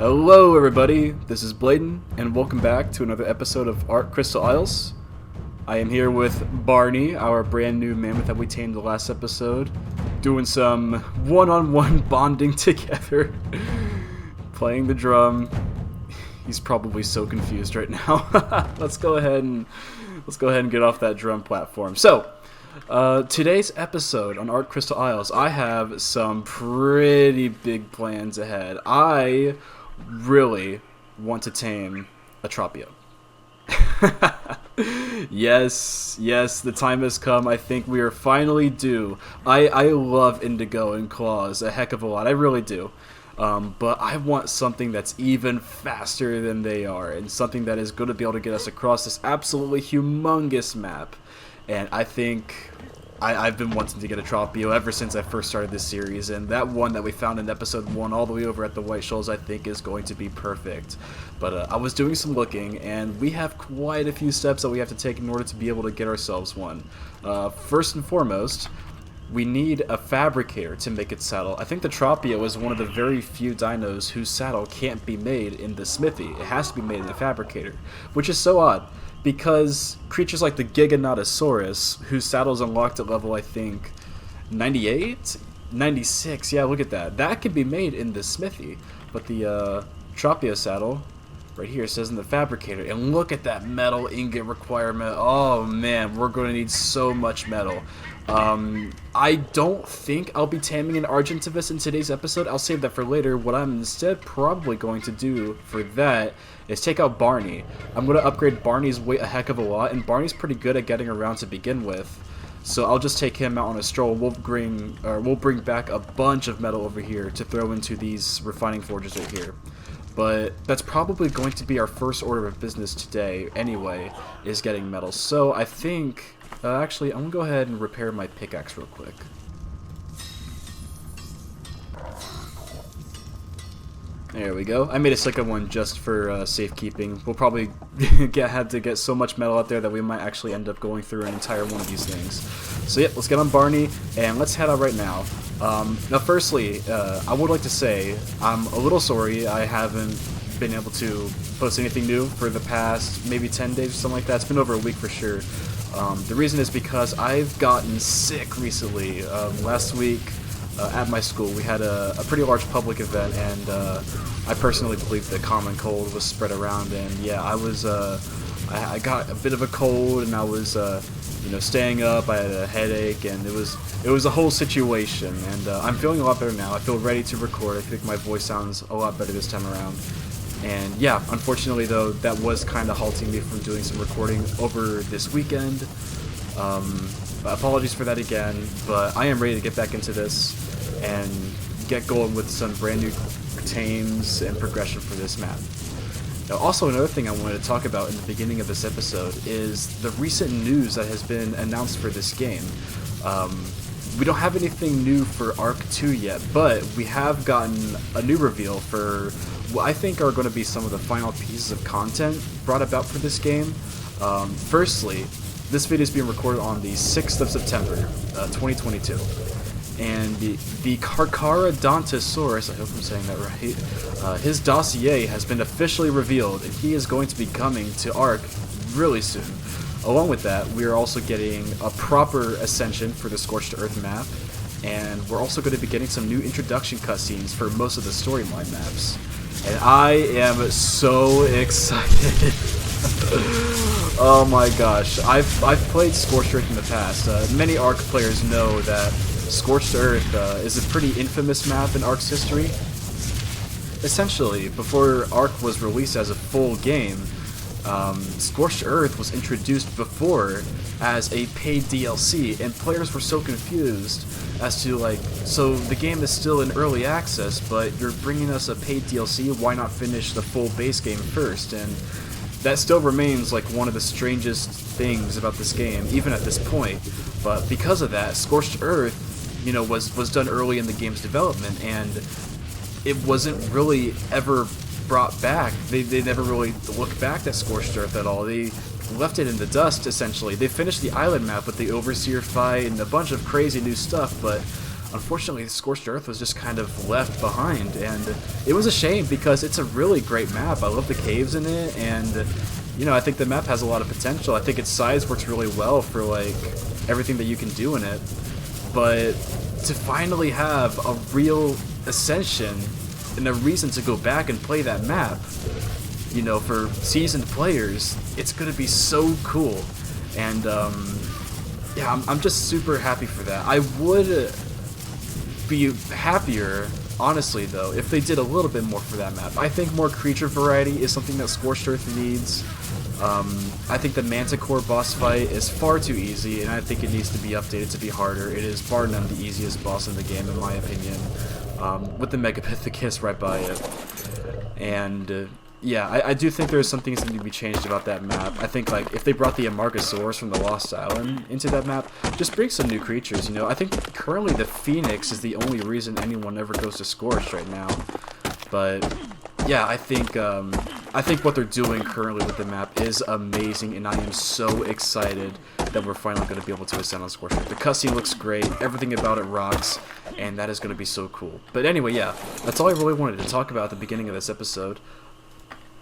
Hello everybody, this is Bladen, and welcome back to another episode of ARK Crystal Isles. I am here with Barney, our brand new mammoth that we tamed the last episode, doing some one-on-one bonding together, playing the drum. He's probably so confused right now. Let's go ahead and get off that drum platform. So, today's episode on ARK Crystal Isles, I have some pretty big plans ahead. I really want to tame a Tropium. Yes, the time has come. I think we are finally due. I love indigo and claws a heck of a lot. I really do. But I want something that's even faster than they are, and something that is going to be able to get us across this absolutely humongous map. And I think I've been wanting to get a Tropio ever since I first started this series, and that one that we found in episode 1 all the way over at the White Shoals I think is going to be perfect. But I was doing some looking, and we have quite a few steps that we have to take in order to be able to get ourselves one. First and foremost, we need a fabricator to make its saddle. I think the Tropio is one of the very few dinos whose saddle can't be made in the smithy. It has to be made in a fabricator, which is so odd, because creatures like the Giganotosaurus, whose saddle is unlocked at level, I think, 98? 96, yeah, look at that. That could be made in the smithy, but the Tropio saddle, right here, says in the fabricator, and look at that metal ingot requirement. Oh man, we're going to need so much metal. I don't think I'll be taming an Argentavis in today's episode. I'll save that for later. What I'm instead probably going to do for that is take out Barney. I'm going to upgrade Barney's weight a heck of a lot, and Barney's pretty good at getting around to begin with. So I'll just take him out on a stroll. We'll bring back a bunch of metal over here to throw into these refining forges right here. But that's probably going to be our first order of business today anyway, is getting metal. So I think, actually, I'm going to go ahead and repair my pickaxe real quick. There we go. I made a second one just for safekeeping. We'll probably have to get so much metal out there that we might actually end up going through an entire one of these things. So yep, let's get on Barney, and let's head out right now. Now firstly, I would like to say I'm a little sorry I haven't been able to post anything new for the past maybe 10 days or something like that. It's been over a week for sure. The reason is because I've gotten sick recently. Last week, at my school, we had a pretty large public event, and I personally believe the common cold was spread around, and yeah, I got a bit of a cold, and I was staying up. I had a headache, and it was a whole situation, and I'm feeling a lot better now. I feel ready to record. I think my voice sounds a lot better this time around. And yeah, unfortunately though, that was kind of halting me from doing some recording over this weekend. Apologies for that again, but I am ready to get back into this and get going with some brand new tames and progression for this map. Now, also another thing I wanted to talk about in the beginning of this episode is the recent news that has been announced for this game. We don't have anything new for ARK 2 yet, but we have gotten a new reveal for what I think are going to be some of the final pieces of content brought about for this game. Firstly, this video is being recorded on the 6th of September, 2022. And the Carcharodontosaurus, I hope I'm saying that right, his dossier has been officially revealed, and he is going to be coming to ARK really soon. Along with that, we are also getting a proper ascension for the Scorched Earth map, and we're also going to be getting some new introduction cutscenes for most of the storyline maps. And I am so excited. Oh my gosh, I've played Scorched Earth in the past. Many ARK players know that Scorched Earth is a pretty infamous map in ARK's history. Essentially, before ARK was released as a full game, Scorched Earth was introduced before as a paid DLC, and players were so confused as to, like, so the game is still in early access, but you're bringing us a paid DLC, why not finish the full base game first? And that still remains like one of the strangest things about this game, even at this point. But because of that, Scorched Earth, was done early in the game's development, and it wasn't really ever brought back. They never really looked back at Scorched Earth at all. They left it in the dust, essentially. They finished the island map with the Overseer fight and a bunch of crazy new stuff, but unfortunately Scorched Earth was just kind of left behind, and it was a shame because it's a really great map. I love the caves in it, and you know, I think the map has a lot of potential. I think its size works really well for like everything that you can do in it, but to finally have a real ascension and a reason to go back and play that map, you know, for seasoned players, it's gonna be so cool. And yeah, I'm just super happy for that. I would be happier, honestly, though, if they did a little bit more for that map. I think more creature variety is something that Scorched Earth needs. I think the Manticore boss fight is far too easy, and I think it needs to be updated to be harder. It is bar none the easiest boss in the game, in my opinion, with the Megapathicus right by it. And yeah, I do think there's some things that need to be changed about that map. I think like if they brought the Amargasaurus from the Lost Island into that map, just bring some new creatures, you know. I think currently the Phoenix is the only reason anyone ever goes to Scorched right now. But yeah, I think what they're doing currently with the map is amazing, and I am so excited that we're finally going to be able to ascend on Scorched Earth. The cutscene looks great, everything about it rocks, and that is going to be so cool. But anyway, yeah, that's all I really wanted to talk about at the beginning of this episode.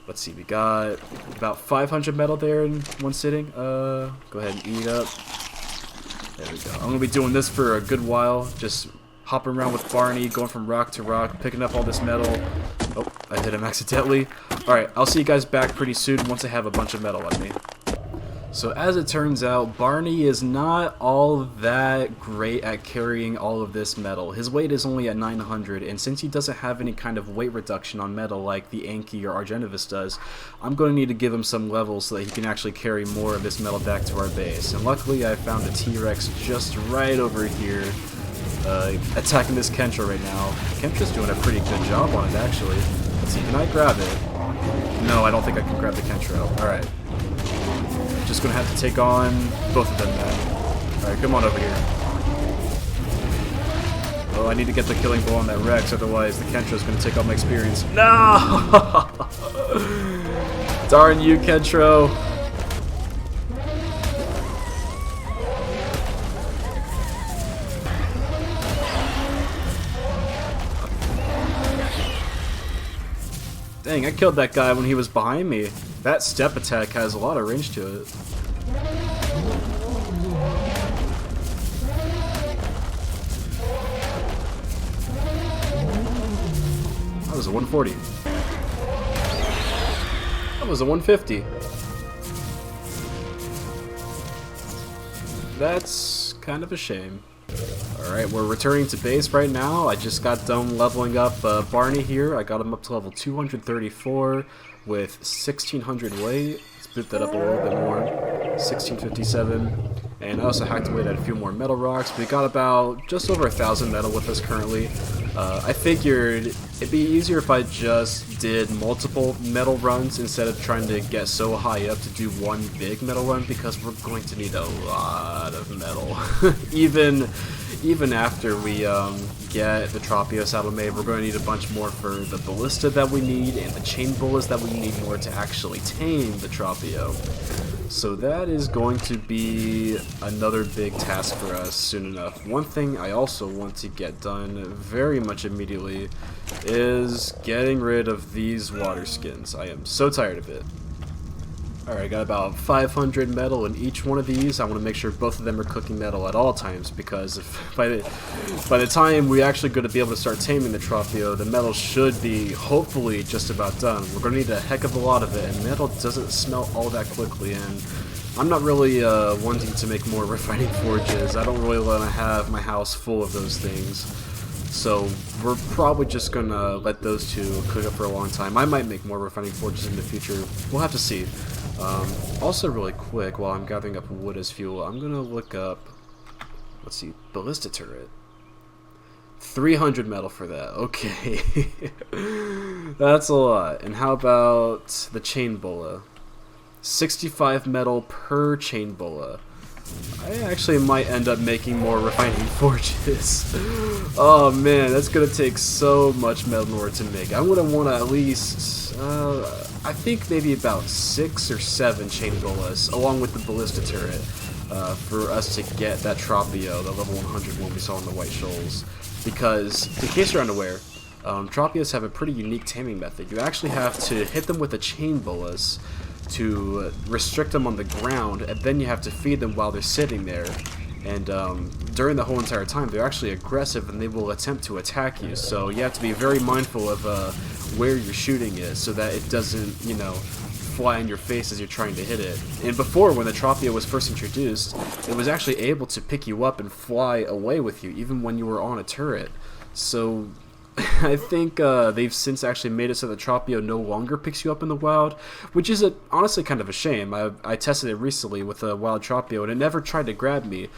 Let's see, we got about 500 metal there in one sitting. Go ahead and eat up. There we go. I'm going to be doing this for a good while, just hopping around with Barney, going from rock to rock, picking up all this metal. Oh, I hit him accidentally. Alright, I'll see you guys back pretty soon once I have a bunch of metal on me. So as it turns out, Barney is not all that great at carrying all of this metal. His weight is only at 900, and since he doesn't have any kind of weight reduction on metal like the Anki or Argentavis does, I'm going to need to give him some levels so that he can actually carry more of this metal back to our base. And luckily I found a T-Rex just right over here, attacking this Kentra right now. Kentra's doing a pretty good job on it, actually. Let's see, can I grab it? No, I don't think I can grab the Kentra. Alright. Just gonna have to take on both of them then. Alright, come on over here. Oh, I need to get the killing blow on that Rex, otherwise the Kentra's gonna take all my experience. No! Darn you, Kentro. Dang, I killed that guy when he was behind me. That step attack has a lot of range to it. That was a 140. That was a 150. That's kind of a shame. Alright, we're returning to base right now. I just got done leveling up Barney here. I got him up to level 234 with 1600 weight. Let's boot that up a little bit more. 1657. And I also hacked away at a few more metal rocks. We got about just over 1,000 metal with us currently. I figured it'd be easier if I just did multiple metal runs instead of trying to get so high up to do one big metal run, because we're going to need a lot of metal. Even after we get the Tropium saddle made, we're going to need a bunch more for the ballista that we need and the chain bullets that we need more to actually tame the Tropium. So that is going to be another big task for us soon enough. One thing I also want to get done very much immediately is getting rid of these water skins. I am so tired of it. Alright, I got about 500 metal in each one of these. I want to make sure both of them are cooking metal at all times, because if by the time we actually going to be able to start taming the Tropium, the metal should be hopefully just about done. We're going to need a heck of a lot of it, and metal doesn't smelt all that quickly, and I'm not really wanting to make more refining forges. I don't really want to have my house full of those things. So we're probably just going to let those two cook up for a long time. I might make more refining forges in the future. We'll have to see. Also really quick, while I'm gathering up wood as fuel, I'm going to look up, let's see, ballista turret. 300 metal for that. Okay. That's a lot. And how about the chain bulla? 65 metal per chain bulla. I actually might end up making more refining forges. Oh man, that's gonna take so much metal in order to make. I'm gonna want to at least, I think maybe about 6 or 7 chain bullas, along with the ballista turret. for us to get that Tropio, the level 100 one we saw in the White Shoals. Because, in case you're unaware, Tropios have a pretty unique taming method. You actually have to hit them with a chain bolus to restrict them on the ground, and then you have to feed them while they're sitting there. And during the whole entire time, they're actually aggressive and they will attempt to attack you. So you have to be very mindful of where you're shooting it so that it doesn't, you know, fly in your face as you're trying to hit it. And before, when the Tropio was first introduced, it was actually able to pick you up and fly away with you, even when you were on a turret. So I think they've since actually made it so that Tropio no longer picks you up in the wild, which is honestly kind of a shame. I tested it recently with a wild Tropio, and it never tried to grab me,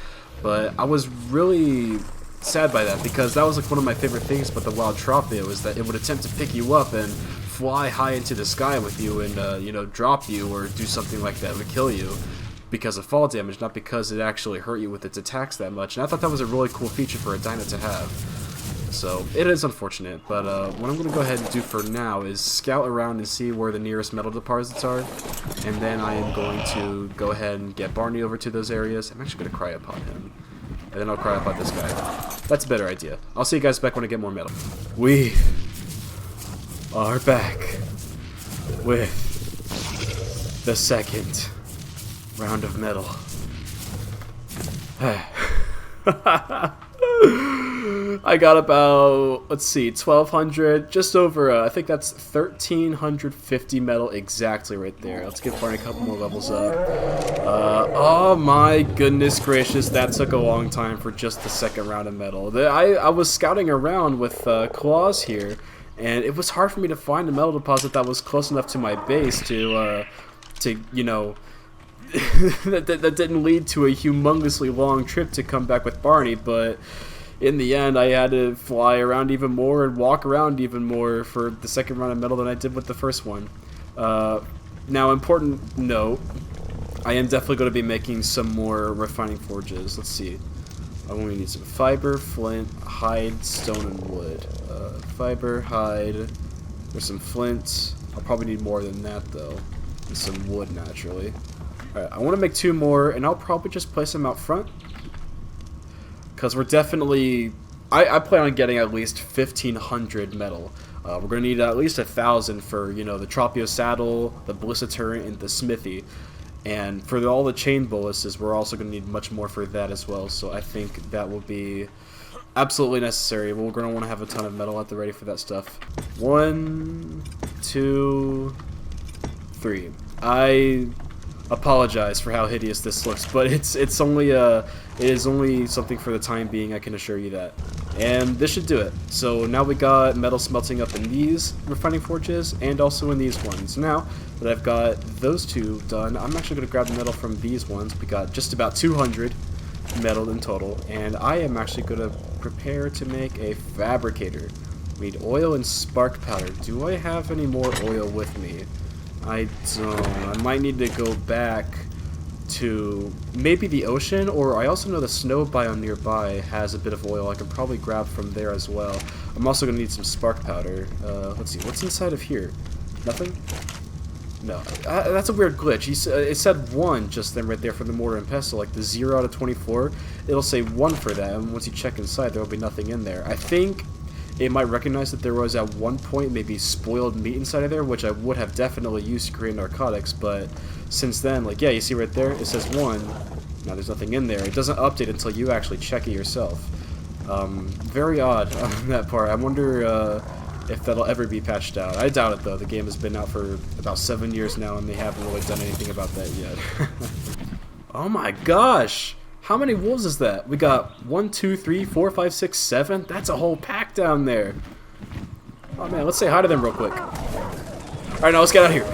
but I was really sad by that, because that was like one of my favorite things about the wild Tropio, is that it would attempt to pick you up and fly high into the sky with you and you know, drop you or do something like that to kill you because of fall damage, not because it actually hurt you with its attacks that much. And I thought that was a really cool feature for a dino to have. So it is unfortunate, but what I'm going to go ahead and do for now is scout around and see where the nearest metal deposits are, and then I am going to go ahead and get Barney over to those areas. I'm actually going to cryopod him, and then I'll cryopod this guy. That's a better idea. I'll see you guys back when I get more metal. We are back with the second round of metal. I got about, let's see, 1,200, just over, I think that's 1,350 metal exactly right there. Let's give Barney a couple more levels up. Oh my goodness gracious, that took a long time for just the second round of metal. I was scouting around with claws here, and it was hard for me to find a metal deposit that was close enough to my base to you know, that didn't lead to a humongously long trip to come back with Barney, but in the end, I had to fly around even more and walk around even more for the second round of metal than I did with the first one. Now, important note, I am definitely going to be making some more refining forges. Let's see. I'm going to need some fiber, flint, hide, stone, and wood. Fiber, hide, there's some flint. I'll probably need more than that, though. And some wood, naturally. Alright, I want to make 2 more, and I'll probably just place them out front. Because we're definitely... I plan on getting at least 1,500 metal. We're going to need at least 1,000 for, you know, the Tropio saddle, the ballista turret, and the smithy. And for all the chain boluses, we're also going to need much more for that as well. So I think that will be absolutely necessary. We're going to want to have a ton of metal at the ready for that stuff. 1, 2, 3. I apologize for how hideous this looks, but it is only something for the time being, I can assure you that. And this should do it. So now we got metal smelting up in these refining forges and also in these ones. Now that I've got those 2 done, I'm actually going to grab the metal from these ones. We got just about 200 metal in total, and I am actually going to prepare to make a fabricator. We need oil and spark powder. Do I have any more oil with me? I don't. I might need to go back to maybe the ocean, or I also know the snow biome nearby has a bit of oil I can probably grab from there as well. I'm also going to need some spark powder. Let's see, what's inside of here? Nothing? No. That's a weird glitch. It said 1 just then right there for the mortar and pestle, like the 0 out of 24. It'll say 1 for that, and once you check inside, there will be nothing in there. I think it might recognize that there was at one point maybe spoiled meat inside of there, which I would have definitely used to create narcotics, but since then, like, yeah, you see right there, it says 1. Now there's nothing in there. It doesn't update until you actually check it yourself. Very odd on that part. I wonder if that'll ever be patched out. I doubt it, though. The game has been out for about 7 years now, and they haven't really done anything about that yet. Oh my gosh! How many wolves is that? We got 1, 2, 3, 4, 5, 6, 7. That's a whole pack down there. Oh man, let's say hi to them real quick. Alright, now let's get out of here.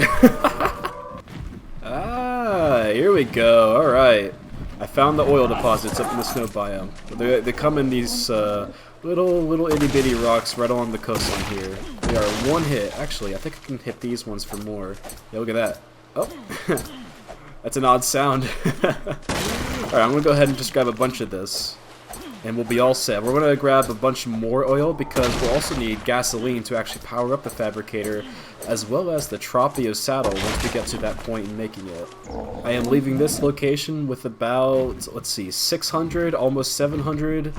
Ah, here we go. Alright. I found the oil deposits up in the snow biome. They come in these little itty bitty rocks right along the coastline here. They are 1 hit. Actually, I think I can hit these ones for more. Yeah, look at that. Oh. That's an odd sound. Alright, I'm going to go ahead and just grab a bunch of this. and we'll be all set. We're going to grab a bunch more oil because we'll also need gasoline to actually power up the fabricator, as well as the Tropeognathus saddle once we get to that point in making it. I am leaving this location with about, let's see, 600, almost 700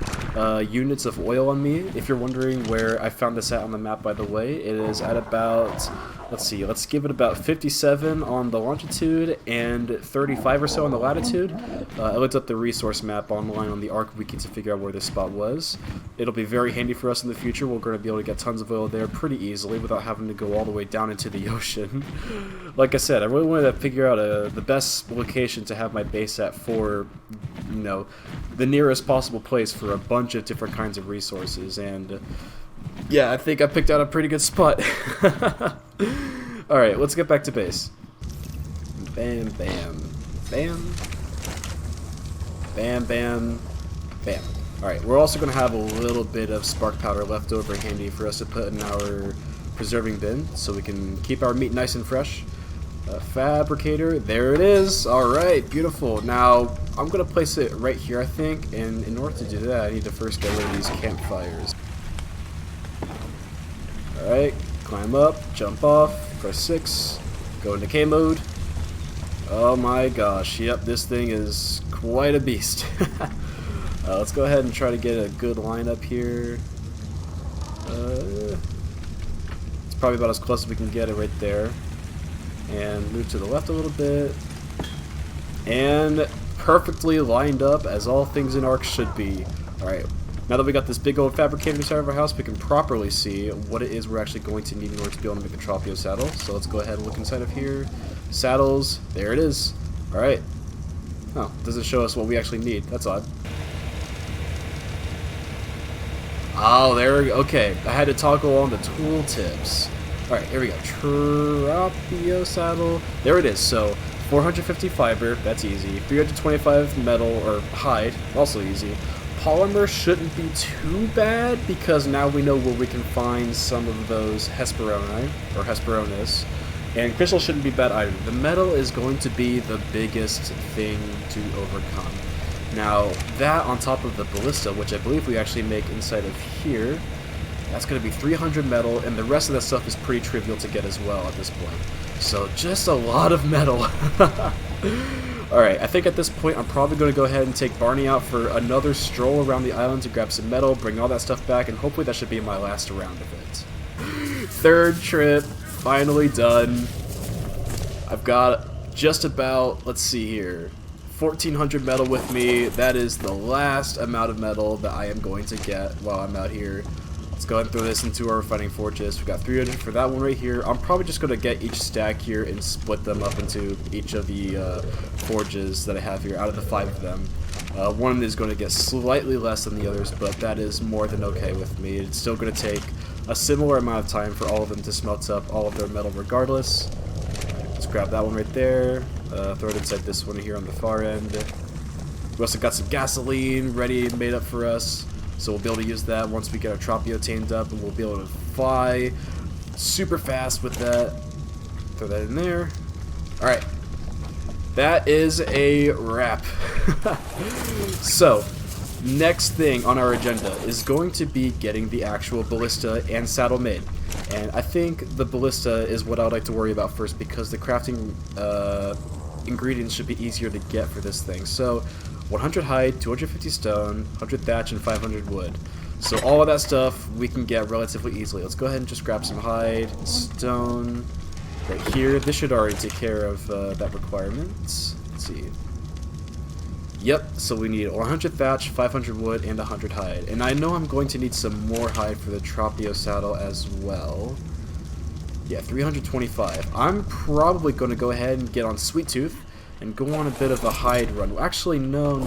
units of oil on me. If you're wondering where I found this at on the map, by the way, it is at about, let's see, let's give it about 57 on the longitude and 35 or so on the latitude. I looked up the resource map online on the ARK wiki to figure out where this spot was. It'll be very handy for us in the future. We're going to be able to get tons of oil there pretty easily without having to go all the way down into the ocean. Like I said, I really wanted to figure out the best location to have my base at for, you know, the nearest possible place for a bunch of different kinds of resources, and yeah, I think I picked out a pretty good spot. Alright, let's get back to base. Bam, bam, bam, bam, bam, bam. Alright, we're also going to have a little bit of spark powder left over handy for us to put in our preserving bin so we can keep our meat nice and fresh. Fabricator, there it is. Alright, beautiful. Now, I'm going to place it right here, I think, and in order to do that, I need to first get rid of these campfires. Alright, climb up, jump off, press 6, go into K mode. Oh my gosh, yep, this thing is quite a beast. Let's go ahead and try to get a good lineup here. It's probably about as close as we can get it right there. And move to the left a little bit. And perfectly lined up as all things in ARK should be. Alright, now that we got this big old fabricator inside of our house, we can properly see what it is we're actually going to need in order to be able to make a Tropeognathus saddle. So let's go ahead and look inside of here. Saddles, there it is. Alright. Oh, doesn't show us what we actually need. That's odd. Oh, there we go. Okay, I had to toggle on the tooltips. Alright, here we go. Tropeognathus saddle. There it is. So, 450 fiber, that's easy. 325 metal, or hide, also easy. Polymer shouldn't be too bad, because now we know where we can find some of those Hesperoni, or Hesperonis. And crystal shouldn't be bad either. The metal is going to be the biggest thing to overcome. Now, that on top of the ballista, which I believe we actually make inside of here, that's going to be 300 metal, and the rest of that stuff is pretty trivial to get as well at this point. So, just a lot of metal. Alright, I think at this point I'm probably going to go ahead and take Barney out for another stroll around the island to grab some metal, bring all that stuff back, and hopefully that should be my last round of it. Third trip, finally done. I've got just about, let's see here, 1,400 metal with me. That is the last amount of metal that I am going to get while I'm out here. Let's go ahead and throw this into our refining forges. We got 300 for that one right here. I'm probably just going to get each stack here and split them up into each of the forges that I have here out of the 5 of them. One is going to get slightly less than the others, but that is more than okay with me. It's still going to take a similar amount of time for all of them to smelt up all of their metal regardless. Let's grab that one right there. Throw it inside this one here on the far end. We also got some gasoline ready and made up for us. So we'll be able to use that once we get our Tropeognathus tamed up, and we'll be able to fly super fast with that. Throw that in there. Alright. That is a wrap. So, next thing on our agenda is going to be getting the actual ballista and saddle made. And I think the ballista is what I would like to worry about first, because the crafting ingredients should be easier to get for this thing. So, 100 hide, 250 stone, 100 thatch, and 500 wood. So all of that stuff we can get relatively easily. Let's go ahead and just grab some hide, stone, right here. This should already take care of that requirement. Let's see. Yep, so we need 100 thatch, 500 wood, and 100 hide. And I know I'm going to need some more hide for the Tropeognathus saddle as well. Yeah, 325. I'm probably going to go ahead and get on Sweet Tooth and go on a bit of a hide run. Actually, no.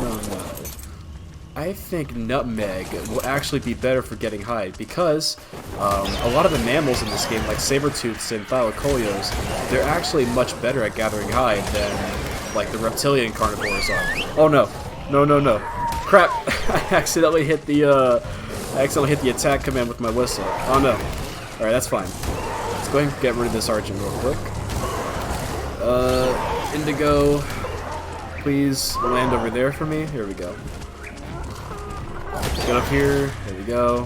I think Nutmeg will actually be better for getting hide, because a lot of the mammals in this game, like saber-tooths and thylacoleos, they're actually much better at gathering hide than like the reptilian carnivores are. Oh no. Crap! I accidentally hit the attack command with my whistle. Oh no. Alright, that's fine. Let's go ahead and get rid of this argent real quick. Indigo, please land over there for me. Here we go. Get up here. There we go.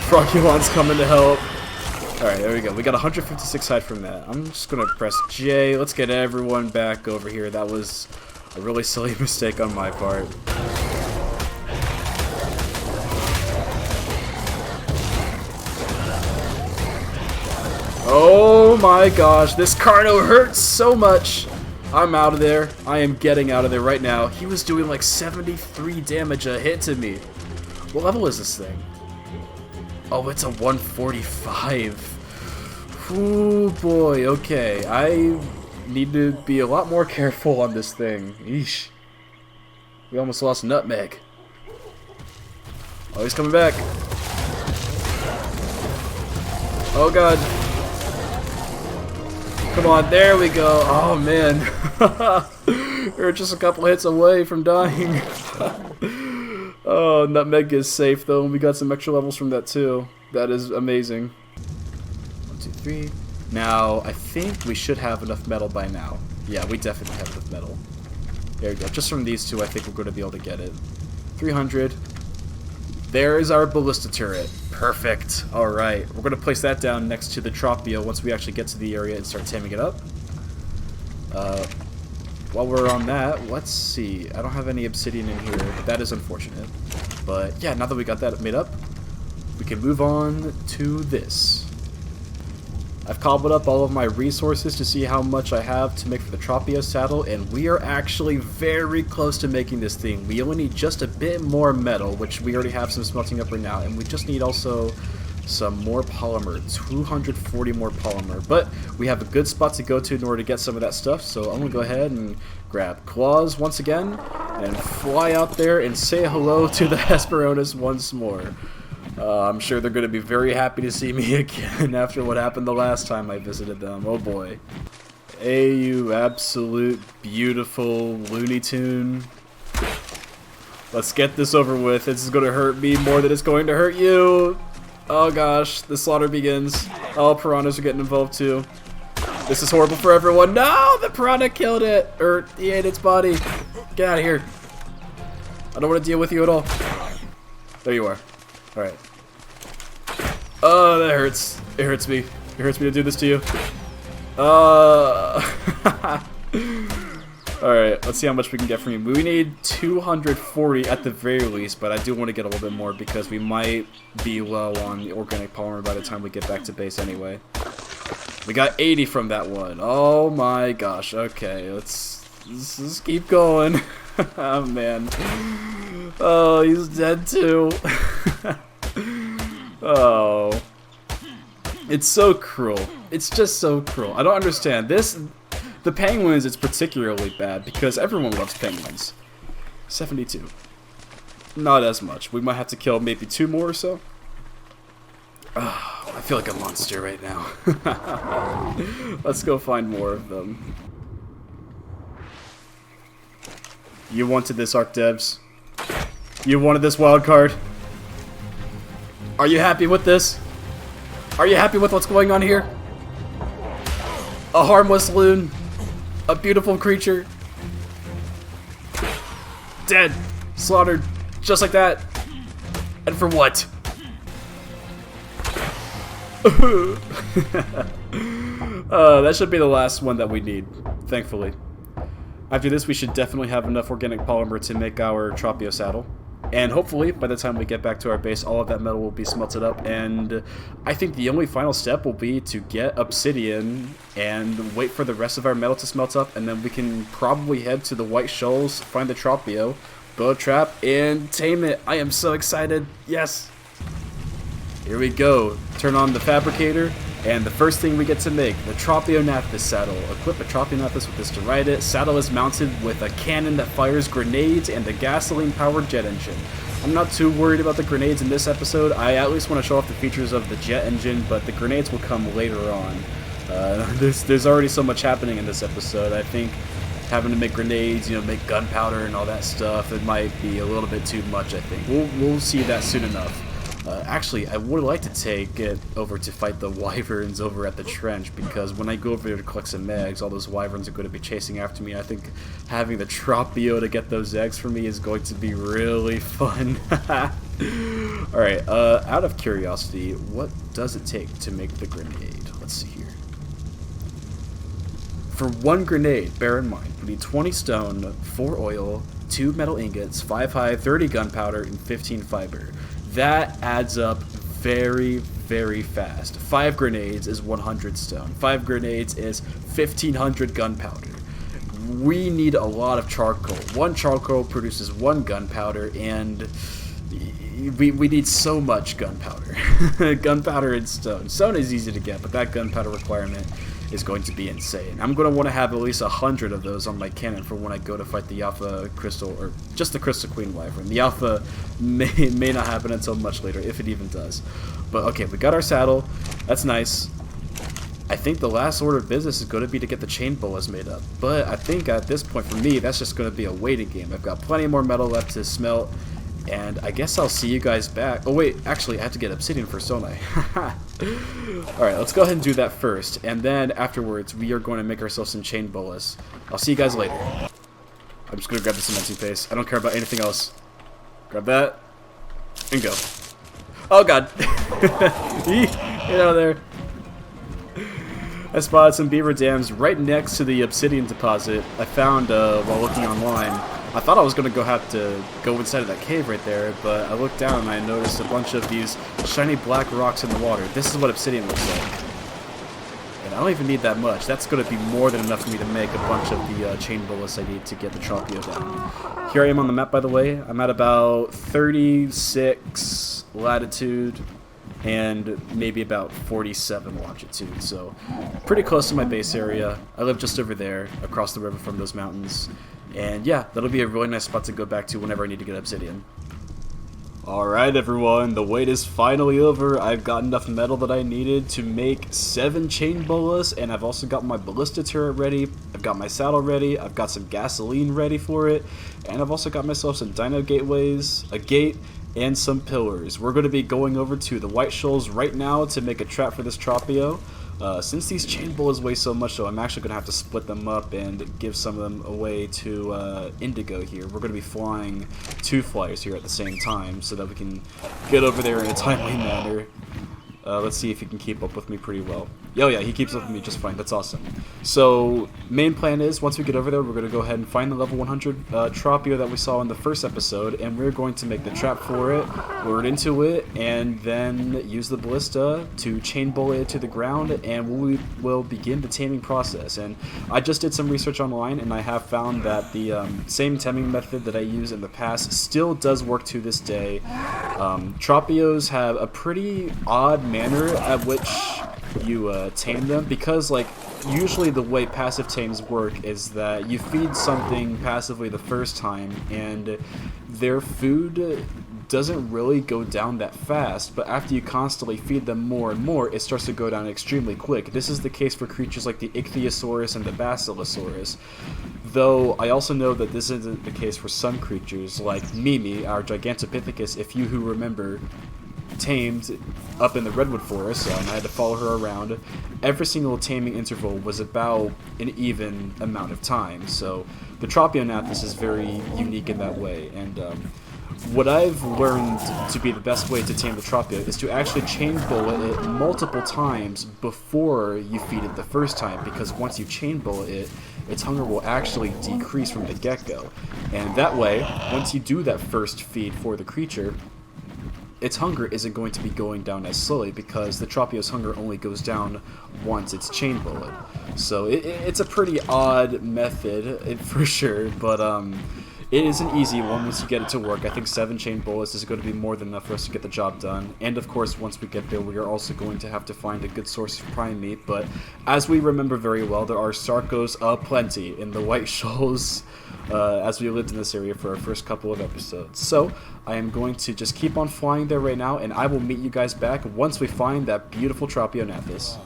Frogulon's coming to help. Alright, there we go. We got 156 hide from that. I'm just gonna press J. Let's get everyone back over here. That was a really silly mistake on my part. Oh my gosh, this Carno hurts so much. I'm out of there. I am getting out of there right now. He was doing like 73 damage a hit to me. What level is this thing? Oh, it's a 145. Ooh boy, okay. I need to be a lot more careful on this thing. Eesh. We almost lost Nutmeg. Oh, he's coming back. Oh god. Come on, there we go. Oh man. We're just a couple hits away from dying. Oh, Nutmeg is safe though, and we got some extra levels from that too. That is amazing. 1, 2, 3. Now, I think we should have enough metal by now. Yeah, we definitely have enough metal. There we go. Just from these two, I think we're going to be able to get it. 300. There is our ballista turret. Perfect. Alright, we're going to place that down next to the Tropio once we actually get to the area and start taming it up. While we're on that, let's see. I don't have any obsidian in here. That is unfortunate. But yeah, now that we got that made up, we can move on to this. I've cobbled up all of my resources to see how much I have to make for the Tropeognathus saddle, and we are actually very close to making this thing. We only need just a bit more metal, which we already have some smelting up right now, and we just need also some more polymer, 240 more polymer. But we have a good spot to go to in order to get some of that stuff, so I'm going to go ahead and grab claws once again, and fly out there and say hello to the Hesperornis once more. I'm sure they're going to be very happy to see me again after what happened the last time I visited them. Oh boy. Hey, you absolute beautiful Looney Tune. Let's get this over with. This is going to hurt me more than it's going to hurt you. Oh gosh, the slaughter begins. Oh, piranhas are getting involved too. This is horrible for everyone. No, the piranha killed it. Or he ate its body. Get out of here. I don't want to deal with you at all. There you are. Alright. Oh, that hurts. It hurts me. It hurts me to do this to you. Alright, let's see how much we can get from you. We need 240 at the very least, but I do want to get a little bit more because we might be low on the organic polymer by the time we get back to base anyway. We got 80 from that one. Oh my gosh. Okay, let's just keep going. Oh man. Oh, he's dead too. Oh. It's so cruel. It's just so cruel. I don't understand. The penguins, it's particularly bad because everyone loves penguins. 72. Not as much. We might have to kill maybe 2 more or so. Oh, I feel like a monster right now. Let's go find more of them. You wanted this, ARK devs. You wanted this wild card. Are you happy with this? Are you happy with what's going on here? A harmless loon. A beautiful creature. Dead. Slaughtered. Just like that. And for what? That should be the last one that we need, thankfully. After this, we should definitely have enough organic polymer to make our Tropeognathus saddle. And hopefully, by the time we get back to our base, all of that metal will be smelted up. And I think the only final step will be to get obsidian and wait for the rest of our metal to smelt up. And then we can probably head to the White Shoals, find the Tropeognathus, build a trap, and tame it. I am so excited. Yes! Here we go. Turn on the fabricator. And the first thing we get to make, the Tropeognathus saddle. Equip a Tropeognathus with this to ride it. Saddle is mounted with a cannon that fires grenades and a gasoline-powered jet engine. I'm not too worried about the grenades in this episode. I at least want to show off the features of the jet engine, but the grenades will come later on. There's already so much happening in this episode. I think having to make grenades, make gunpowder and all that stuff, it might be a little bit too much, I think. We'll see that soon enough. Actually, I would like to take it over to fight the wyverns over at the trench, because when I go over there to collect some eggs, all those wyverns are going to be chasing after me. I think having the Tropio to get those eggs for me is going to be really fun. Alright, out of curiosity, what does it take to make the grenade? Let's see here. For one grenade, bear in mind, we need 20 stone, 4 oil, 2 metal ingots, 5 hide, 30 gunpowder, and 15 fiber. That adds up very, very fast. 5 grenades is 100 stone. 5 grenades is 1500 gunpowder. We need a lot of charcoal. 1 charcoal produces 1 gunpowder, and we need so much gunpowder. Gunpowder and stone. Stone is easy to get, but that gunpowder requirement is going to be insane. I'm going to want to have at least 100 of those on my cannon for when I go to fight the Alpha Crystal, or just the Crystal Queen Wyvern. The Alpha may not happen until much later, if it even does. But okay, we got our saddle. That's nice. I think the last order of business is going to be to get the chain bolas made up. But I think at this point for me, that's just going to be a waiting game. I've got plenty more metal left to smelt. And I guess I'll see you guys back. Oh wait, actually I have to get obsidian first, don't I? Alright, let's go ahead and do that first. And then afterwards, we are going to make ourselves some chain bolas. I'll see you guys later. I'm just going to grab the cementing paste. I don't care about anything else. Grab that. And go. Oh god. Get out of there. I spotted some beaver dams right next to the obsidian deposit I found while looking online. I thought I was going to have to go inside of that cave right there, but I looked down and I noticed a bunch of these shiny black rocks in the water. This is what obsidian looks like. And I don't even need that much. That's going to be more than enough for me to make a bunch of the chain bolas I need to get the Tropio down. Here I am on the map, by the way. I'm at about 36 latitude and maybe about 47 longitude, so pretty close to my base area. I live just over there, across the river from those mountains. And yeah, that'll be a really nice spot to go back to whenever I need to get obsidian. Alright everyone, the wait is finally over. I've got enough metal that I needed to make 7 chain bolas, and I've also got my ballista turret ready, I've got my saddle ready, I've got some gasoline ready for it, and I've also got myself some dino gateways, a gate, and some pillars. We're going to be going over to the White Shoals right now to make a trap for this Tropio. Since these chain bolas weigh so much, though, I'm actually going to have to split them up and give some of them away to Indigo here. We're going to be flying 2 flyers here at the same time so that we can get over there in a timely manner. Let's see if he can keep up with me pretty well. Oh yeah, he keeps up with me just fine. That's awesome. So, main plan is, once we get over there, we're going to go ahead and find the level 100 Tropio that we saw in the first episode, and we're going to make the trap for it, lure it into it, and then use the ballista to chain bullet it to the ground, and we will begin the taming process. And I just did some research online, and I have found that the same taming method that I used in the past still does work to this day. Tropios have a pretty odd manner at which you tame them, because like usually the way passive tames work is that you feed something passively the first time and their food doesn't really go down that fast, but after you constantly feed them more and more, it starts to go down extremely quick. This is the case for creatures like the Ichthyosaurus and the Basilosaurus, though I also know that this isn't the case for some creatures like Mimi, our Gigantopithecus, if you who remember, tamed up in the redwood forest, and I had to follow her around. Every single taming interval was about an even amount of time, so the Tropeognathus is very unique in that way. And what I've learned to be the best way to tame the Tropio is to actually chain bullet it multiple times before you feed it the first time, because once you chain bullet it, its hunger will actually decrease from the get-go. And that way, once you do that first feed for the creature, its hunger isn't going to be going down as slowly, because the Tropio's hunger only goes down once it's chain bullet. So it's a pretty odd method, for sure, but it is an easy one once you get it to work. I think 7 chain bullets is going to be more than enough for us to get the job done. And of course, once we get there, we are also going to have to find a good source of prime meat. But as we remember very well, there are Sarcos aplenty in the White Shoals, as we lived in this area for our first couple of episodes. So I am going to just keep on flying there right now, and I will meet you guys back once we find that beautiful Tropeognathus.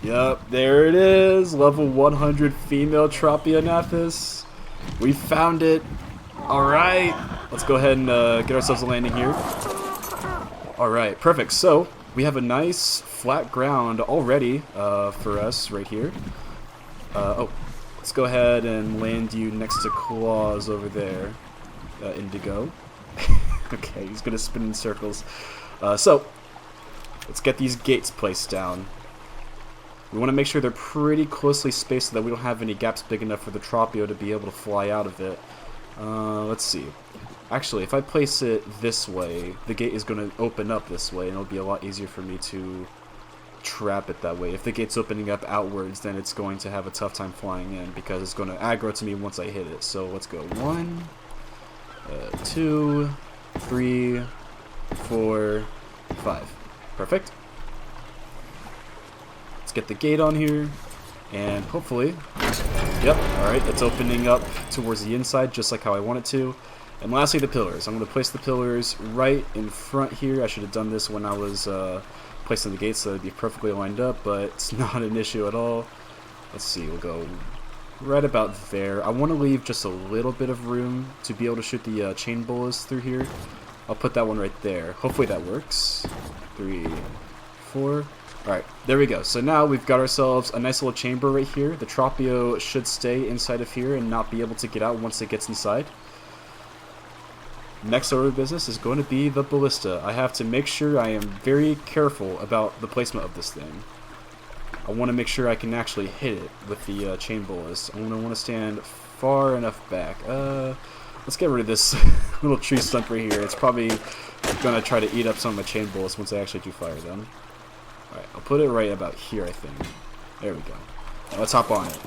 Yup, there it is, level 100 female Tropeognathus. We found it. Alright, let's go ahead and get ourselves a landing here. Alright, perfect. So, we have a nice flat ground already for us right here. Oh, let's go ahead and land you next to Claws over there, Indigo. Okay, he's gonna spin in circles. So, let's get these gates placed down. We want to make sure they're pretty closely spaced so that we don't have any gaps big enough for the Tropio to be able to fly out of it. Let's see. Actually, if I place it this way, the gate is going to open up this way, and it'll be a lot easier for me to trap it that way. If the gate's opening up outwards, then it's going to have a tough time flying in, because it's going to aggro to me once I hit it. So let's go 1, 2, 3, 4, 5. Perfect. Let's get the gate on here, and hopefully, yep, alright, it's opening up towards the inside just like how I want it to. And lastly, the pillars. I'm going to place the pillars right in front here. I should have done this when I was placing the gates so they'd be perfectly lined up, but it's not an issue at all. Let's see, we'll go right about there. I want to leave just a little bit of room to be able to shoot the chain bullets through here. I'll put that one right there. Hopefully that works. 3, 4. Alright, there we go. So now we've got ourselves a nice little chamber right here. The Tropio should stay inside of here and not be able to get out once it gets inside. Next order of business is going to be the ballista. I have to make sure I am very careful about the placement of this thing. I want to make sure I can actually hit it with the chain bullets. I'm going to want to stand far enough back. Let's get rid of this little tree stump right here. It's probably going to try to eat up some of my chain bullets once I actually do fire them. Alright, I'll put it right about here, I think. There we go. Now let's hop on it.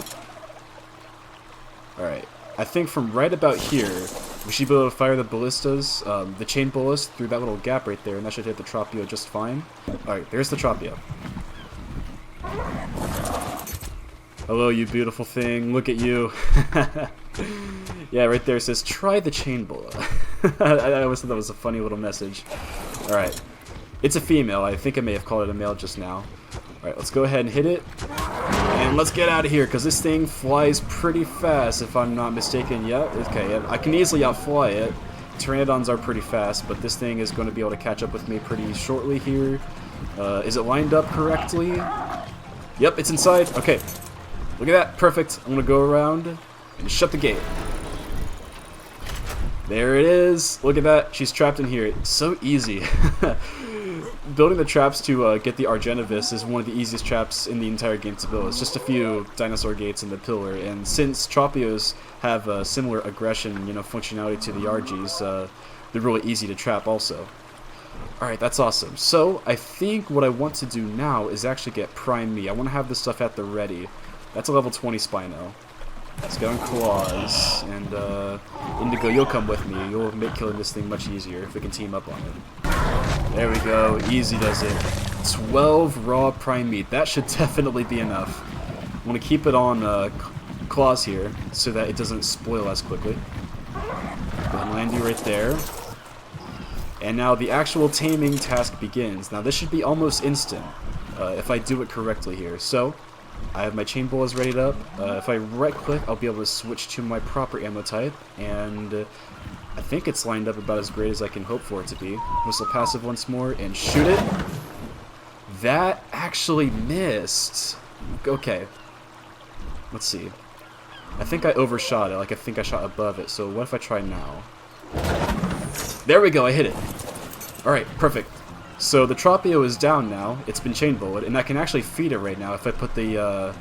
Alright, I think from right about here, we should be able to fire the ballistas, the chain bullets, through that little gap right there, and that should hit the Tropio just fine. Alright, there's the Tropio. Hello, you beautiful thing. Look at you. Yeah, right there it says, try the chain bullet. I always thought that was a funny little message. Alright. It's a female. I think I may have called it a male just now. Alright, let's go ahead and hit it. And let's get out of here, because this thing flies pretty fast, if I'm not mistaken yet. Okay, I can easily outfly it. Pteranodons are pretty fast, but this thing is going to be able to catch up with me pretty shortly here. Is it lined up correctly? Yep, it's inside. Okay, look at that. Perfect. I'm going to go around and shut the gate. There it is. Look at that. She's trapped in here. It's so easy. Building the traps to get the Argentavis is one of the easiest traps in the entire game to build. It's just a few dinosaur gates in the pillar, and since Tropios have similar aggression, functionality to the Argies, they're really easy to trap also. Alright, that's awesome. So, I think what I want to do now is actually get Prime Me. I want to have this stuff at the ready. That's a level 20 Spino. Let's go on Claws, and Indigo, you'll come with me. You'll make killing this thing much easier if we can team up on it. There we go, easy does it. 12 raw prime meat, that should definitely be enough. I want to keep it on Claws here, so that it doesn't spoil as quickly. Go ahead and land you right there. And now the actual taming task begins. Now this should be almost instant, if I do it correctly here. So, I have my chain bullets readied up. If I right click, I'll be able to switch to my proper ammo type, and I think it's lined up about as great as I can hope for it to be. Whistle passive once more, and shoot it. That actually missed. Okay. Let's see. I think I overshot it, like I think I shot above it, so what if I try now? There we go, I hit it. Alright, perfect. So the Tropio is down now, it's been chain bullet, and I can actually feed it right now if I put the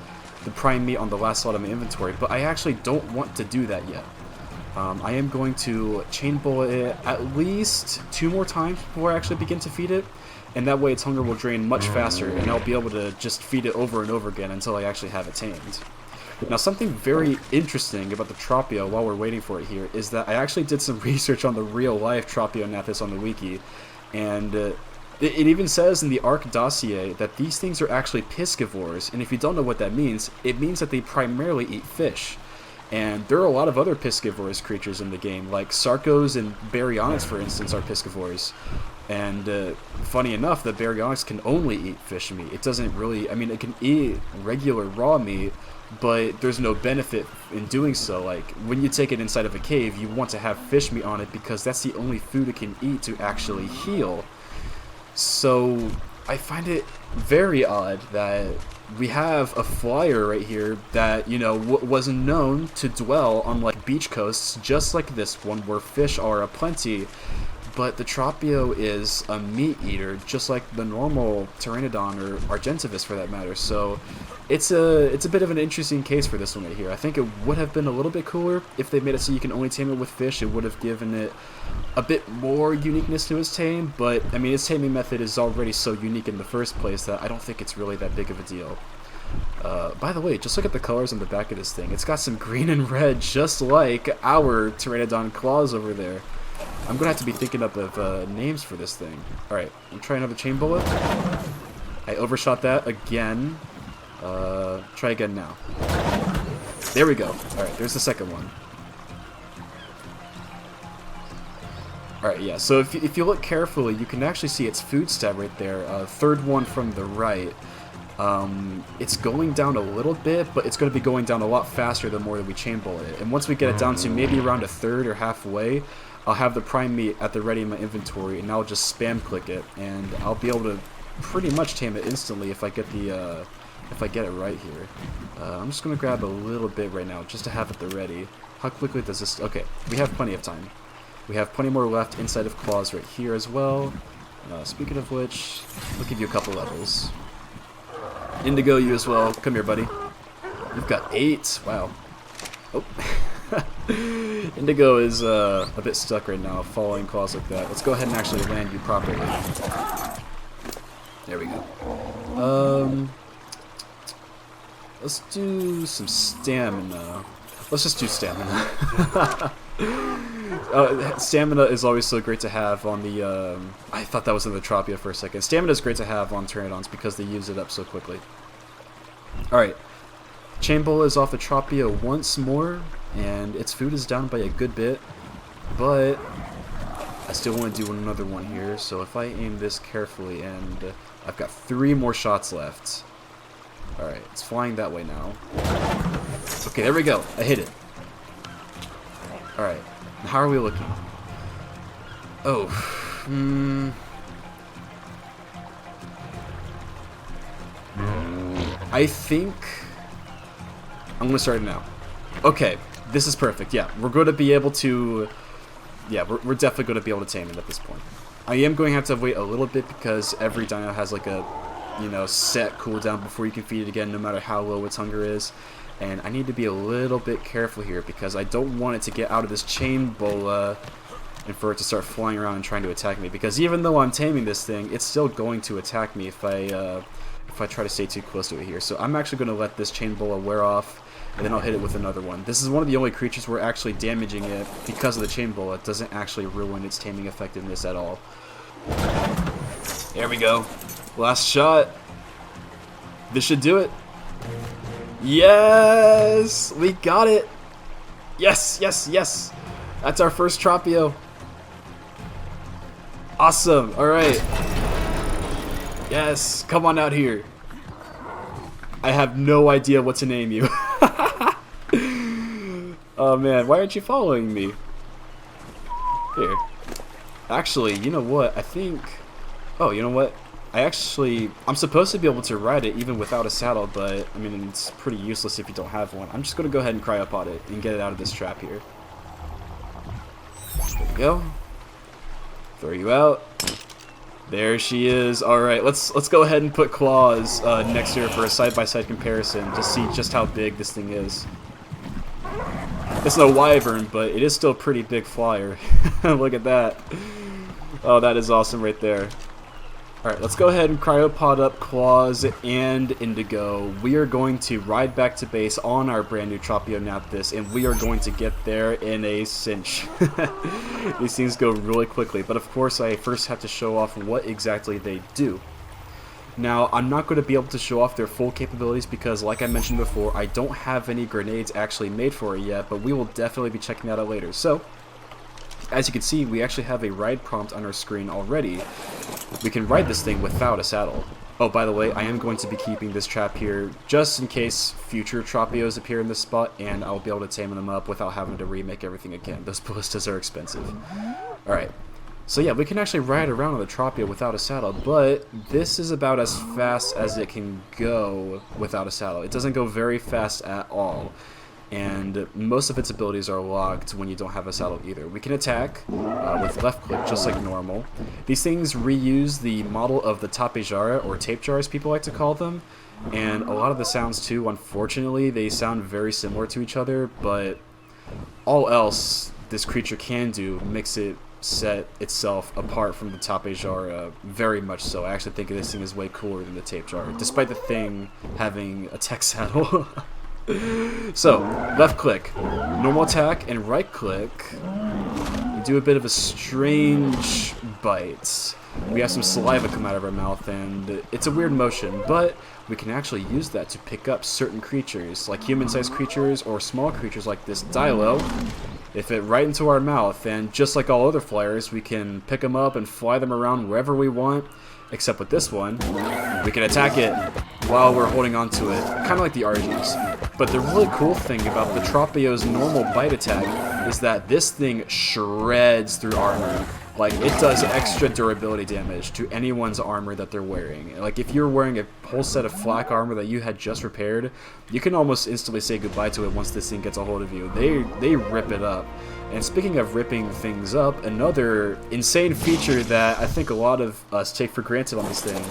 prime meat on the last slot of my inventory, but I actually don't want to do that yet. I am going to chain bullet it at least 2 more times before I actually begin to feed it, and that way its hunger will drain much faster, and I'll be able to just feed it over and over again until I actually have it tamed. Now, something very interesting about the Tropio while we're waiting for it here is that I actually did some research on the real-life Tropeognathus on the wiki, and it even says in the ARK dossier that these things are actually piscivores, and if you don't know what that means, it means that they primarily eat fish. And there are a lot of other piscivorous creatures in the game, like Sarcos and Baryonyx, for instance, are piscivores. And funny enough, the Baryonyx can only eat fish meat. It doesn't really, I mean, it can eat regular raw meat, but there's no benefit in doing so. Like, when you take it inside of a cave, you want to have fish meat on it because that's the only food it can eat to actually heal. So I find it very odd that we have a flyer right here that, you know, was known to dwell on like beach coasts just like this one where fish are aplenty, but the Tropio is a meat eater just like the normal Pteranodon or Argentavis for that matter. So it's a bit of an interesting case for this one right here. I think it would have been a little bit cooler if they made it so you can only tame it with fish. It would have given it a bit more uniqueness to its tame, but I mean its taming method is already so unique in the first place that I don't think it's really that big of a deal. By the way, just look at the colors on the back of this thing. It's got some green and red just like our Pteranodon claws over there. I'm gonna have to be thinking up of names for this thing. Alright, I'm trying another chain bullet. I overshot that again. Try again now. There we go. Alright, there's the second one. Alright, yeah, so if you look carefully, you can actually see its food stat right there. Third one from the right. It's going down a little bit, but it's going to be going down a lot faster the more that we chain bullet it. And once we get it down to maybe around a third or halfway, I'll have the prime meat at the ready in my inventory, and I'll just spam click it, and I'll be able to pretty much tame it instantly if I get the if I get it right here. I'm just going to grab a little bit right now just to have it the ready. How quickly does this... Okay, we have plenty of time. We have plenty more left inside of claws right here as well. Speaking of which, I'll give you a couple levels. Indigo, you as well. Come here, buddy. You've got 8. Wow. Oh. Indigo is a bit stuck right now, following claws like that. Let's go ahead and actually land you properly. There we go. Let's do some stamina. Let's just do stamina. Stamina is always so great to have on the, I thought that was in the Tropia for a second. Stamina is great to have on Pteranodons because they use it up so quickly. Alright. Chain bullet is off the Tropia once more, and its food is down by a good bit, but I still want to do another one here, so if I aim this carefully, and I've got 3 more shots left. Alright, it's flying that way now. Okay, there we go. I hit it. Alright. How are we looking? Oh. I think I'm going to start it now. Okay, this is perfect. Yeah, we're going to be able to... Yeah, we're definitely going to be able to tame it at this point. I am going to have to wait a little bit because every dino has like a, you know, set cooldown before you can feed it again, no matter how low its hunger is. And I need to be a little bit careful here because I don't want it to get out of this chain bola and for it to start flying around and trying to attack me. Because even though I'm taming this thing, it's still going to attack me if I try to stay too close to it here. So I'm actually going to let this chain bola wear off, and then I'll hit it with another one. This is one of the only creatures where actually damaging it because of the chain bola doesn't actually ruin its taming effectiveness at all. There we go. Last shot. This should do it. Yes! We got it! Yes, yes, yes! That's our first Tropio. Awesome, alright. Yes, come on out here. I have no idea what to name you. Oh man, why aren't you following me? Here. Actually, you know what? I think... Oh, you know what? I'm supposed to be able to ride it even without a saddle, but, I mean, it's pretty useless if you don't have one. I'm just going to go ahead and cryopod it and get it out of this trap here. There we go. Throw you out. There she is. Alright, let's go ahead and put claws next to her for a side-by-side comparison to see just how big this thing is. It's no wyvern, but it is still a pretty big flyer. Look at that. Oh, that is awesome right there. Alright, let's go ahead and cryopod up Claws and Indigo. We are going to ride back to base on our brand new Tropeognathus, and we are going to get there in a cinch. These things go really quickly, but of course I first have to show off what exactly they do. Now, I'm not going to be able to show off their full capabilities because, like I mentioned before, I don't have any grenades actually made for it yet, but we will definitely be checking that out later. So, as you can see, we actually have a ride prompt on our screen already. We can ride this thing without a saddle. Oh, by the way, I am going to be keeping this trap here just in case future Tropios appear in this spot, and I'll be able to tame them up without having to remake everything again. Those ballistas are expensive. Alright, So yeah, we can actually ride around on the Tropio without a saddle, but this is about as fast as it can go without a saddle. It doesn't go very fast at all, and most of its abilities are locked when you don't have a saddle either. We can attack with left click just like normal. These things reuse the model of the tape jar, or tape jar as people like to call them, and a lot of the sounds too, unfortunately, they sound very similar to each other, but all else this creature can do makes it set itself apart from the tape jar very much so. I actually think this thing is way cooler than the tape jar, despite the thing having a tech saddle. So, left click, normal attack, and right click, we do a bit of a strange bite. We have some saliva come out of our mouth, and it's a weird motion, but we can actually use that to pick up certain creatures, like human-sized creatures or small creatures like this Dilo. They fit right into our mouth, and just like all other flyers, we can pick them up and fly them around wherever we want, except with this one, we can attack it while we're holding on to it, kind of like the RGs. But the really cool thing about the Tropio's normal bite attack is that this thing shreds through armor. Like, it does extra durability damage to anyone's armor that they're wearing. Like, if you're wearing a whole set of flak armor that you had just repaired, you can almost instantly say goodbye to it once this thing gets a hold of you. They rip it up. And speaking of ripping things up, another insane feature that I think a lot of us take for granted on this thing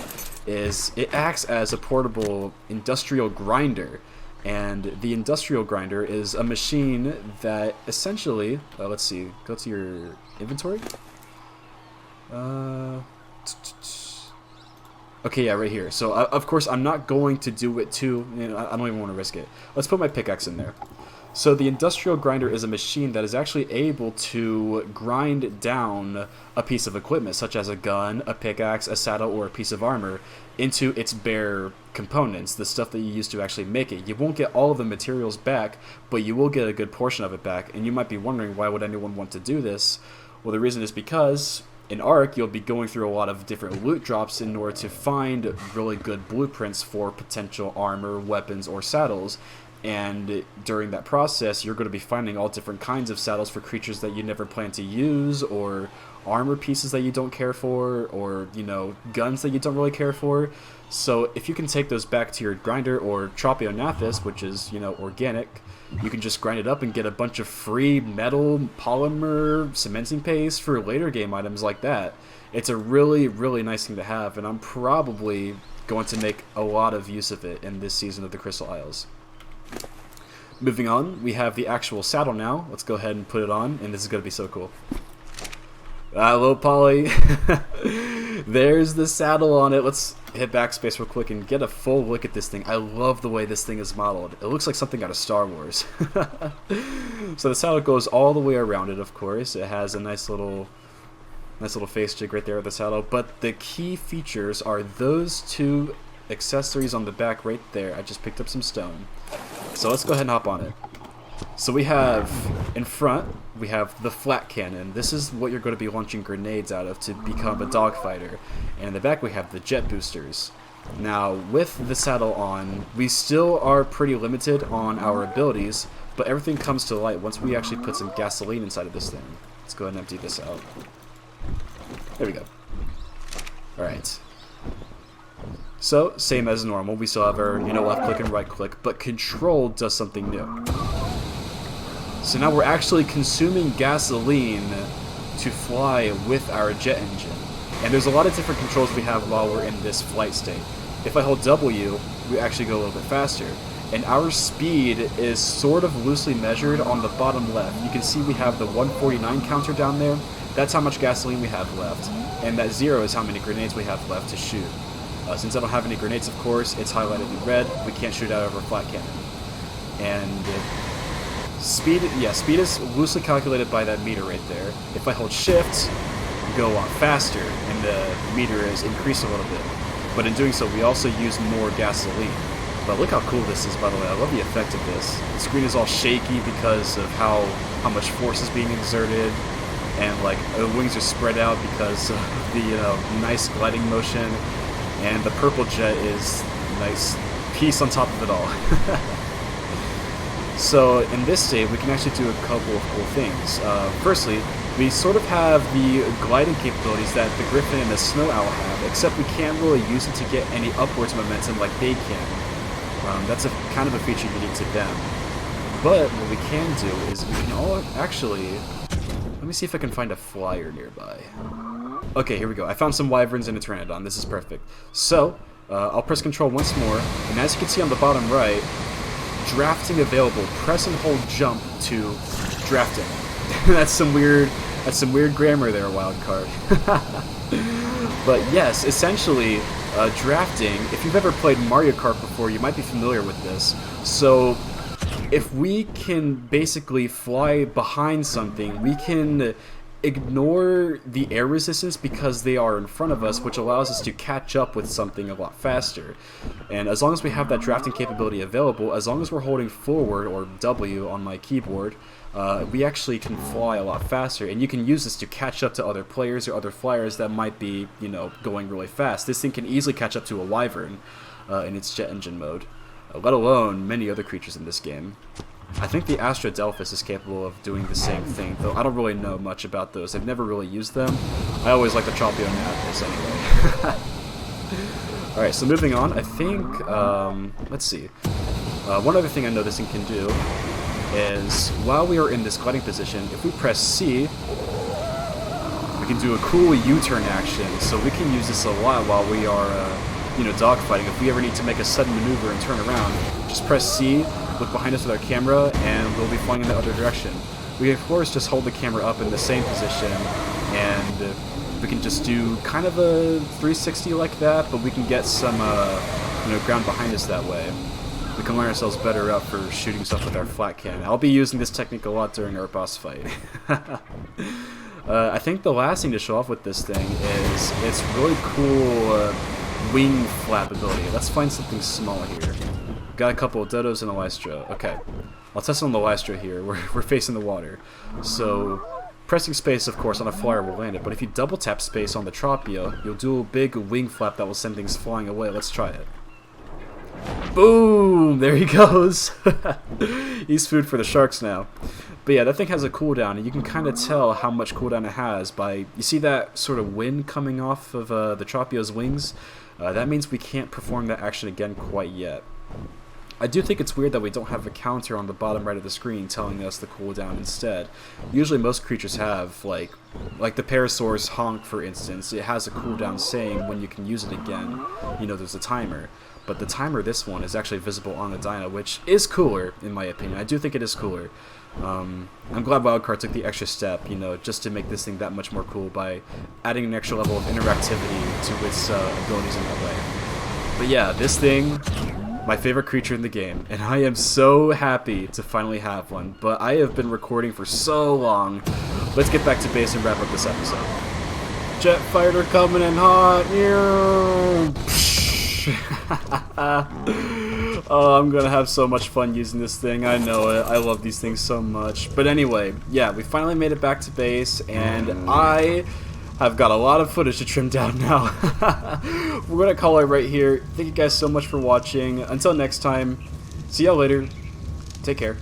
is it acts as a portable industrial grinder. And the industrial grinder is a machine that essentially, let's see, go to your inventory. Okay, yeah, right here. So, of course, I'm not going to do it too. You know, I don't even want to risk it. Let's put my pickaxe in there. So, the industrial grinder is a machine that is actually able to grind down a piece of equipment, such as a gun, a pickaxe, a saddle, or a piece of armor, into its bare components, the stuff that you used to actually make it. You won't get all of the materials back, but you will get a good portion of it back. And you might be wondering, why would anyone want to do this? Well, the reason is because in ARK, you'll be going through a lot of different loot drops in order to find really good blueprints for potential armor, weapons, or saddles. And during that process, you're going to be finding all different kinds of saddles for creatures that you never plan to use, or armor pieces that you don't care for, or, you know, guns that you don't really care for. So if you can take those back to your grinder, or Tropeognathus, which is, you know, organic, you can just grind it up and get a bunch of free metal, polymer, cementing paste for later game items like that. It's a really, really nice thing to have, and I'm probably going to make a lot of use of it in this season of the Crystal Isles. Moving on, we have the actual saddle now. Let's go ahead and put it on, and this is going to be so cool. Hello, Polly. There's the saddle on it. Let's hit backspace real quick and get a full look at this thing. I love the way this thing is modeled. It looks like something out of Star Wars. So the saddle goes all the way around it, of course. It has a nice little face jig right there with the saddle. But the key features are those two accessories on the back right there. I just picked up some stone. So let's go ahead and hop on it. So we have, in front, we have the flat cannon. This is what you're going to be launching grenades out of to become a dogfighter. And in the back we have the jet boosters. Now, with the saddle on, we still are pretty limited on our abilities, but everything comes to light once we actually put some gasoline inside of this thing. Let's go ahead and empty this out. There we go. Alright. So, same as normal, we still have our, you know, left click and right click, but control does something new. So now we're actually consuming gasoline to fly with our jet engine. And there's a lot of different controls we have while we're in this flight state. If I hold W, we actually go a little bit faster. And our speed is sort of loosely measured on the bottom left. You can see we have the 149 counter down there. That's how much gasoline we have left. And that 0 is how many grenades we have left to shoot. Since I don't have any grenades, of course, it's highlighted in red. We can't shoot out of our flat cannon. And speed is loosely calculated by that meter right there. If I hold shift, we go a lot faster, and the meter is increased a little bit. But in doing so, we also use more gasoline. But look how cool this is, by the way. I love the effect of this. The screen is all shaky because of how much force is being exerted, and like the wings are spread out because of the nice gliding motion. And the purple jet is a nice piece on top of it all. So in this state, we can actually do a couple of cool things. Firstly, We sort of have the gliding capabilities that the Griffin and the Snow Owl have, except we can't really use it to get any upwards momentum like they can. That's a kind of a feature unique to them. But what we can do is we can all actually... Let me see if I can find a flyer nearby. Okay, here we go. I found some wyverns and a pteranodon. This is perfect. So, I'll press control once more, and as you can see on the bottom right, drafting available. Press and hold jump to drafting. That's some weird grammar there, Wildcard. But yes, essentially, drafting, if you've ever played Mario Kart before, you might be familiar with this. So, if we can basically fly behind something, we can ignore the air resistance because they are in front of us, which allows us to catch up with something a lot faster. And as long as we have that drafting capability available, as long as we're holding forward, or W on my keyboard, we actually can fly a lot faster, and you can use this to catch up to other players or other flyers that might be, you know, going really fast. This thing can easily catch up to a wyvern in its jet engine mode, let alone many other creatures in this game. I think the Astrodelphus is capable of doing the same thing, though I don't really know much about those. I've never really used them. I always like the Tropeognathus anyway. Alright, so moving on, I think, let's see. One other thing I know this thing can do is, while we are in this gliding position, if we press C, we can do a cool U-turn action, so we can use this a lot while we are, you know, dogfighting. If we ever need to make a sudden maneuver and turn around, just press C, look behind us with our camera, and we'll be flying in the other direction. We, of course, just hold the camera up in the same position, and we can just do kind of a 360 like that, but we can get some, you know, ground behind us that way. We can line ourselves better up for shooting stuff with our flat cannon. I'll be using this technique a lot during our boss fight. I think the last thing to show off with this thing is its really cool wing flap ability. Let's find something small here. Got a couple of dodos and a lystra. Okay, I'll test on the lystra here. We're facing the water. So, pressing space, of course, on a flyer will land it, but if you double tap space on the Tropio, you'll do a big wing flap that will send things flying away. Let's try it. Boom! There he goes! He's food for the sharks now. But yeah, that thing has a cooldown, and you can kind of tell how much cooldown it has by... You see that sort of wind coming off of the Tropio's wings? That means we can't perform that action again quite yet. I do think it's weird that we don't have a counter on the bottom right of the screen telling us the cooldown instead. Usually most creatures have, like the Parasaur's Honk, for instance, it has a cooldown saying when you can use it again. You know, there's a timer. But the timer, this one, is actually visible on the dyno, which is cooler, in my opinion. I do think it is cooler. I'm glad Wildcard took the extra step, you know, just to make this thing that much more cool by adding an extra level of interactivity to its abilities in that way. But yeah, this thing, my favorite creature in the game, and I am so happy to finally have one. But I have been recording for so long. Let's get back to base and wrap up this episode. Jet fighter coming in hot. Oh, I'm gonna have so much fun using this thing. I know it. I love these things so much. But anyway, yeah, we finally made it back to base, and I have got a lot of footage to trim down now. We're gonna call it right here. Thank you guys so much for watching. Until next time, see y'all later. Take care.